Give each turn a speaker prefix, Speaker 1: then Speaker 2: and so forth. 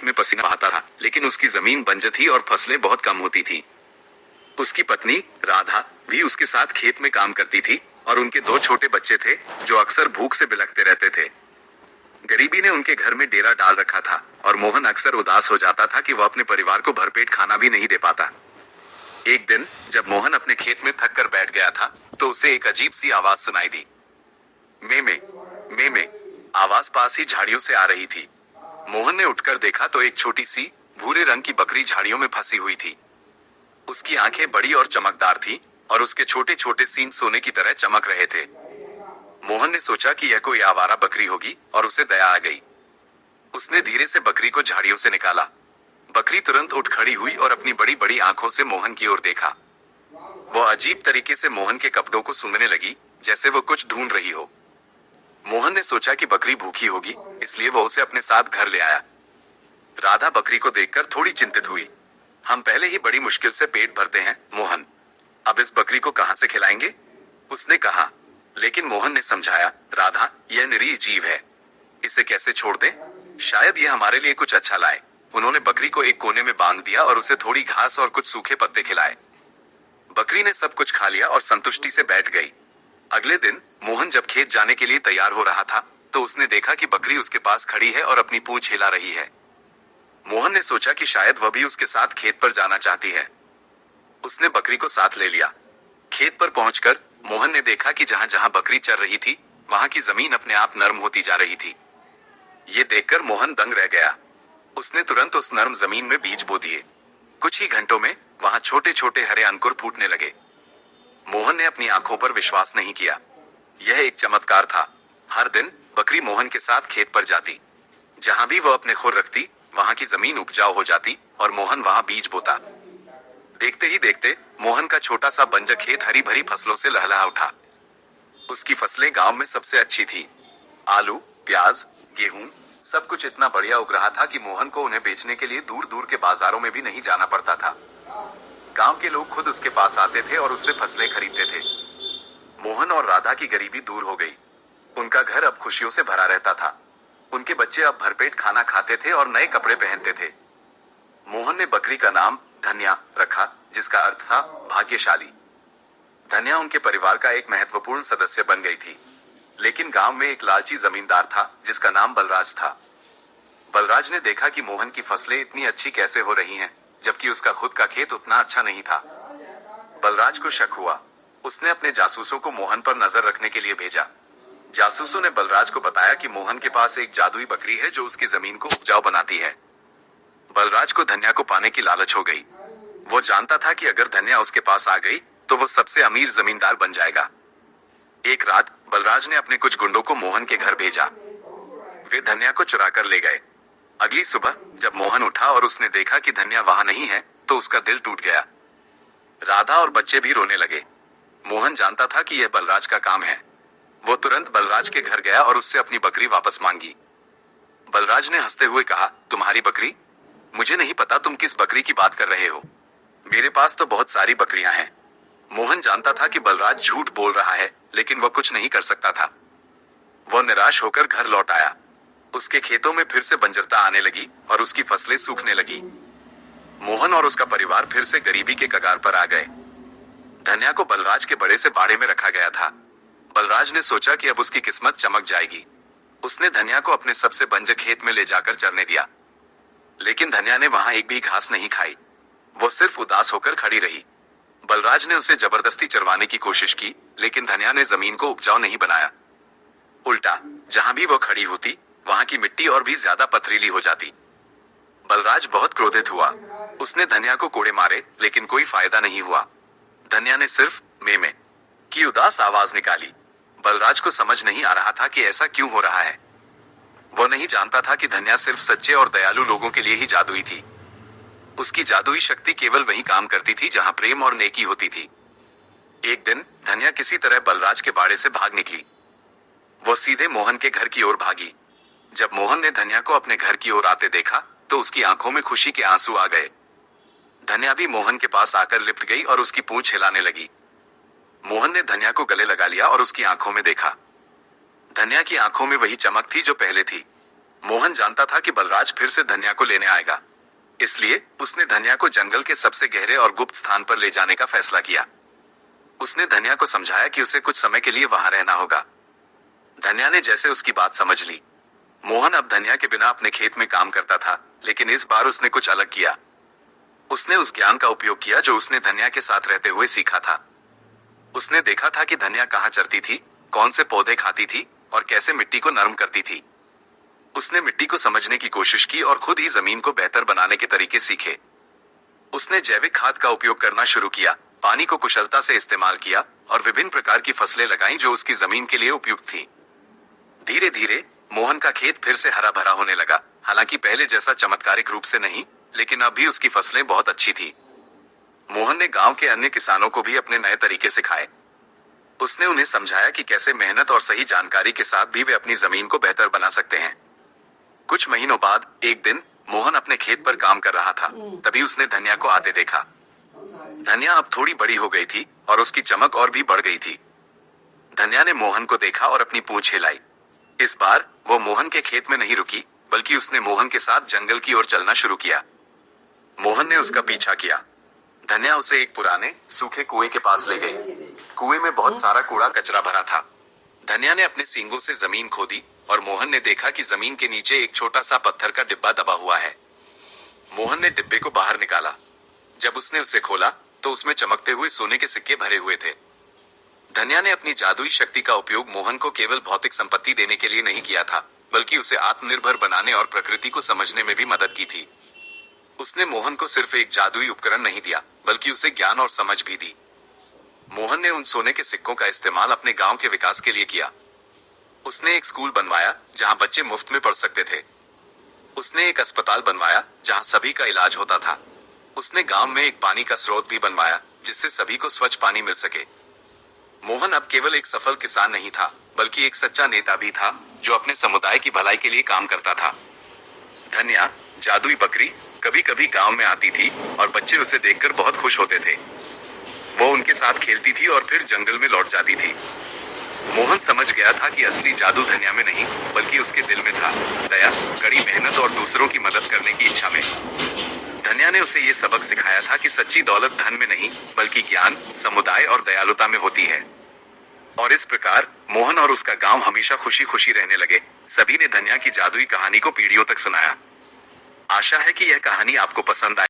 Speaker 1: खेत में पसीना बहाता था, लेकिन उसकी जमीन बंजर थी और फसलें बहुत कम होती थी। उसकी पत्नी राधा भी उसके साथ खेत में काम करती थी और उनके 2 छोटे बच्चे थे जो अक्सर भूख से बिलखते रहते थे। गरीबी ने उनके घर में डेरा डाल रखा था और मोहन अक्सर उदास हो जाता था कि वह अपने परिवार को भरपेट खाना भी नहीं दे पाता। एक दिन जब मोहन अपने खेत में थक कर बैठ गया था तो उसे एक अजीब सी आवाज सुनाई दी। मे आवाज पास ही झाड़ियों से आ रही थी। मोहन ने उठकर देखा तो एक छोटी सी भूरे रंग की बकरी झाड़ियों में फंसी हुई थी। उसकी आंखें बड़ी और चमकदार थी और उसके छोटे छोटे सींग सोने की तरह चमक रहे थे। मोहन ने सोचा कि यह कोई आवारा बकरी होगी और उसे दया आ गई। उसने धीरे से बकरी को झाड़ियों से निकाला। बकरी तुरंत उठ खड़ी हुई और अपनी बड़ी बड़ी आंखों से मोहन की ओर देखा। वह अजीब तरीके से मोहन के कपड़ों को सूंघने लगी, जैसे वो कुछ ढूंढ रही हो। मोहन ने सोचा कि बकरी भूखी होगी, इसलिए वो उसे अपने साथ घर ले आया। राधा बकरी को देखकर थोड़ी चिंतित हुई। हम पहले ही बड़ी मुश्किल से पेट भरते हैं मोहन, अब इस बकरी को कहां से खिलाएंगे, उसने कहा। लेकिन मोहन ने समझाया, राधा यह निरीह जीव है, इसे कैसे छोड़ दे, शायद यह हमारे लिए कुछ अच्छा लाए। उन्होंने बकरी को एक कोने में बांध दिया और उसे थोड़ी घास और कुछ सूखे पत्ते खिलाए। बकरी ने सब कुछ खा लिया और संतुष्टि से बैठ गई। अगले दिन मोहन जब खेत जाने के लिए तैयार हो रहा था तो उसने देखा कि बकरी उसके पास खड़ी है और अपनी पूंछ हिला रही है। मोहन ने सोचा कि शायद वह भी उसके साथ खेत पर जाना चाहती है। उसने बकरी को साथ ले लिया। खेत पर पहुंचकर मोहन ने देखा कि जहां जहां बकरी चर रही थी वहां की जमीन अपने आप नरम होती जा रही थी। ये देखकर मोहन दंग रह गया। उसने तुरंत उस नरम जमीन में बीज बो दिए। कुछ ही घंटों में वहां छोटे छोटे हरे अंकुर फूटने लगे। मोहन ने अपनी आंखों पर विश्वास नहीं किया। यह एक चमत्कार था। हर दिन बकरी मोहन के साथ खेत पर जाती। जहां भी वह अपने खुर रखती वहां की जमीन उपजाऊ हो जाती और मोहन वहां बीज बोता। देखते ही देखते मोहन का छोटा सा बंजर खेत हरी भरी फसलों से लहलहा उठा। उसकी फसलें गांव में सबसे अच्छी थी। आलू, प्याज, गेहूं, सब कुछ इतना बढ़िया उग रहा था कि मोहन को उन्हें बेचने के लिए दूर दूर के बाजारों में भी नहीं जाना पड़ता था। गांव के लोग खुद उसके पास आते थे और उससे फसलें खरीदते थे। मोहन और राधा की गरीबी दूर हो गई। उनका घर अब खुशियों से भरा रहता था। उनके बच्चे अब भरपेट खाना खाते थे और नए कपड़े पहनते थे। मोहन ने बकरी का नाम धन्या रखा, जिसका अर्थ था भाग्यशाली। धन्या उनके परिवार का एक महत्वपूर्ण सदस्य बन गई थी। लेकिन गांव में एक लालची जमींदार था जिसका नाम बलराज था। बलराज ने देखा कि मोहन की फसलें इतनी अच्छी कैसे हो रही हैं, जबकि उसका खुद का खेत उतना अच्छा नहीं था। बलराज को शक हुआ। उसने अपने जासूसों को मोहन पर नजर रखने के लिए भेजा। जासूसों ने बलराज को बताया कि मोहन के पास एक जादुई बकरी है जो उसकी जमीन को उपजाऊ बनाती है। बलराज को धन्या को पाने की लालच हो गई। वो जानता था कि अगर धन्या उसके पास आ गई तो वो सबसे अमीर जमींदार बन जाएगा। एक रात बलराज ने अपने कुछ गुंडों को मोहन के घर भेजा। वे धन्या को चुरा कर ले गए। अगली सुबह जब मोहन उठा और उसने देखा कि धन्या वहां नहीं है तो उसका दिल टूट गया। राधा और बच्चे भी रोने लगे। मोहन जानता था कि यह बलराज का काम है। वो तुरंत बलराज के घर गया और उससे अपनी बकरी वापस मांगी। बलराज ने हंसते हुए कहा, तुम्हारी बकरी? मुझे नहीं पता तुम किस बकरी की बात कर रहे हो। मेरे पास तो बहुत सारी बकरियां हैं। मोहन जानता था कि बलराज झूठ बोल रहा है, लेकिन वह कुछ नहीं कर सकता था। वह निराश होकर घर लौट आया। उसके खेतों में फिर से बंजरता आने लगी और उसकी फसलें सूखने लगी। मोहन और उसका परिवार फिर से गरीबी के कगार पर आ गए। धन्या को बलराज के बड़े से बाड़े में रखा गया था। बलराज ने सोचा कि अब उसकी किस्मत चमक जाएगी। उसने धन्या को अपने सबसे बंजर खेत में ले जाकर चरने दिया। लेकिन धन्या ने वहां एक भी घास नहीं खाई। वो सिर्फ उदास होकर खड़ी रही। बलराज ने उसे जबरदस्ती चरवाने की कोशिश की, लेकिन धन्या ने जमीन को उपजाऊ नहीं बनाया। उल्टा जहां भी वो खड़ी होती वहां की मिट्टी और भी ज्यादा पथरीली हो जाती। बलराज बहुत क्रोधित हुआ। उसने धन्या को कोड़े मारे, लेकिन कोई फायदा नहीं हुआ। धन्या ने सिर्फ में की उदास आवाज निकाली। बलराज को समझ नहीं आ रहा था कि ऐसा क्यों हो रहा है। वो नहीं जानता था कि धन्या सिर्फ सच्चे और दयालु लोगों के लिए ही जादुई थी। उसकी जादुई शक्ति केवल वहीं काम करती थी जहां प्रेम और नेकी होती थी। एक दिन धन्या किसी तरह बलराज के बाड़े से भाग निकली। वो सीधे मोहन के घर की ओर भागी। जब मोहन ने धन्या को अपने घर की ओर आते देखा तो उसकी आंखों में खुशी के आंसू आ गए। धन्या भी मोहन के पास आकर लिपट गई और उसकी पूंछ हिलाने लगी। मोहन ने धन्या को गले लगा लिया और उसकी आंखों में देखा। धन्या की आंखों में वही चमक थी जो पहले थी। मोहन जानता था कि बलराज फिर से धन्या को लेने आएगा, इसलिए उसने धन्या को जंगल के सबसे गहरे और गुप्त स्थान पर ले जाने का फैसला किया। उसने धन्या को समझाया कि उसे कुछ समय के लिए वहां रहना होगा। धन्या ने जैसे उसकी बात समझ ली। मोहन अब धन्या के बिना अपने खेत में काम करता था, लेकिन इस बार उसने कुछ अलग किया। उसने उस ज्ञान का उपयोग किया जो उसने धन्या के साथ रहते हुए सीखा था। उसने देखा था कि धन्या कहाँ चरती थी, कौन से पौधे खाती थी और कैसे मिट्टी को नरम करती थी। उसने मिट्टी को समझने की कोशिश की और खुद ही जमीन को बेहतर बनाने के तरीके सीखे। उसने जैविक खाद का उपयोग करना शुरू किया, पानी को कुशलता से इस्तेमाल किया और विभिन्न प्रकार की फसलें लगाईं जो उसकी जमीन के लिए उपयुक्त थी। धीरे धीरे मोहन का खेत फिर से हरा भरा होने लगा, हालांकि पहले जैसा चमत्कारिक रूप से नहीं, लेकिन अब भी उसकी फसलें बहुत अच्छी थी। मोहन ने गांव के अन्य किसानों को भी अपने नए तरीके सिखाए। उसने उन्हें समझाया कि कैसे मेहनत और सही जानकारी के साथ भी वे अपनी जमीन को बेहतर बना सकते हैं। कुछ महीनों बाद एक दिन मोहन अपने खेत पर काम कर रहा था, तभी उसने धन्या को आते देखा। धन्या अब थोड़ी बड़ी हो गई थी और उसकी चमक और भी बढ़ गई थी। धन्या ने मोहन को देखा और अपनी पूंछ हिलाई। इस बार वो मोहन के खेत में नहीं रुकी, बल्कि उसने मोहन के साथ जंगल की ओर चलना शुरू किया। मोहन ने उसका पीछा किया। धन्या उसे एक पुराने सूखे कुएं के पास ले गई। कुएं में बहुत सारा कूड़ा कचरा भरा था। धन्या ने अपने सींगों से जमीन खोदी और मोहन ने देखा कि जमीन के नीचे एक छोटा सा पत्थर का डिब्बा दबा हुआ है। मोहन ने डिब्बे को बाहर निकाला। जब उसने उसे खोला तो उसमें चमकते हुए सोने के सिक्के भरे हुए थे। धन्या ने अपनी जादुई शक्ति का उपयोग मोहन को केवल भौतिक संपत्ति देने के लिए नहीं किया था, बल्कि उसे आत्मनिर्भर बनाने और प्रकृति को समझने में भी मदद की थी। उसने मोहन को सिर्फ एक जादुई उपकरण नहीं दिया, बल्कि उसे ज्ञान और समझ भी दी। मोहन ने उन सोने के सिक्कों का इस्तेमाल अपने गांव के विकास के लिए किया। उसने एक स्कूल बनवाया जहां बच्चे मुफ्त में पढ़ सकते थे। उसने एक अस्पताल बनवाया जहां सभी का इलाज होता था। उसने गांव में एक पानी का स्रोत भी बनवाया जिससे सभी को स्वच्छ पानी मिल सके। मोहन अब केवल एक सफल किसान नहीं था, बल्कि एक सच्चा नेता भी था जो अपने समुदाय की भलाई के लिए काम करता था। धन्या, जादुई बकरी, कभी कभी गांव में आती थी और बच्चे उसे देखकर बहुत खुश होते थे। वो उनके साथ खेलती थी और फिर जंगल में लौट जाती थी। मोहन समझ गया था कि असली जादू धन्या में नहीं, बल्कि उसके दिल में था, दया, कड़ी मेहनत और दूसरों की मदद करने की इच्छा में। धन्या ने उसे ये सबक सिखाया था कि सच्ची दौलत धन में नहीं, बल्कि ज्ञान, समुदाय और दयालुता में होती है। और इस प्रकार मोहन और उसका गांव हमेशा खुशी खुशी रहने लगे। सभी ने धन्या की जादुई कहानी को पीढ़ियों तक सुनाया। आशा है कि यह कहानी आपको पसंद आए।